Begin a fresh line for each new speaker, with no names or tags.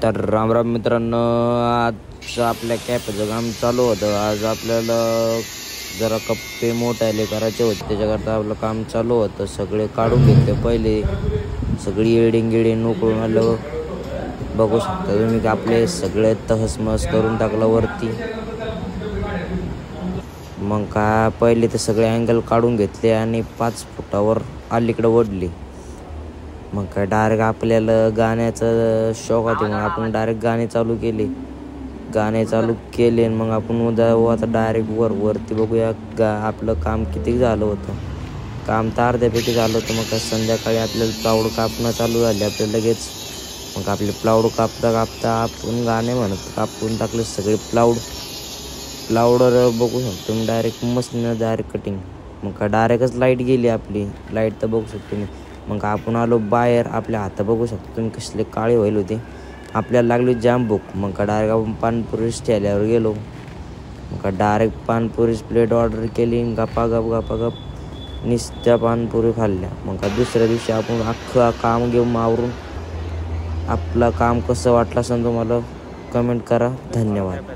तर राम राम मित्रांनो, आज आपल्या कॅफेचं काम चालू होतं. आज आपल्याला जरा कप्पे मोठाले करायचे होते, त्याच्याकरता आपलं काम चालू होतं. सगळे काढून घेतले पहिले, सगळी एडिंग उकळून आलं. बघू शकता तुम्ही की आपले सगळे तहसमस करून टाकलं वरती. मग का पहिले ते सगळे अँगल काढून घेतले आणि 5 फुटावर अलीकडे ओढली. मग काय डायरेक्ट आपल्याला गाण्याचं शौक होते, मग आपण डायरेक्ट गाणे चालू केले आणि मग आपण आता डायरेक्ट वरती बघूया आपलं काम किती झालं होतं. काम तर अर्ध्यापैकी झालं होतं. मग काय संध्याकाळी आपल्याला प्लाऊड कापणं चालू झाले आपल्याला लगेच. मग आपले प्लाऊड कापता आपण गाणे म्हणत कापून टाकले सगळे प्लाऊडवर बघू शकतो तुम्ही. Direct machine direct cutting. मग का डायरेक्टच लाईट गेली आपली. लाईट तर बघू शकतो तुम्ही. मग आपण आलो बाहेर. आपल्या हात बघू शकतो तुम्ही कसले काळे व्हायला होते. आपल्याला लागली जाम भूक. मग का डायरेक्ट आपण पानपुरी ठेल्यावर गेलो. मग का डायरेक्ट पानपुरीच प्लेट ऑर्डर केली. गपागप नुसत्या पानपुरी खाल्ल्या. मग का दुसऱ्या दिवशी आपण अख्खं काम घेऊन आवरून आपलं काम कसं वाटलं असेल तुम्हाला कमेंट करा. धन्यवाद.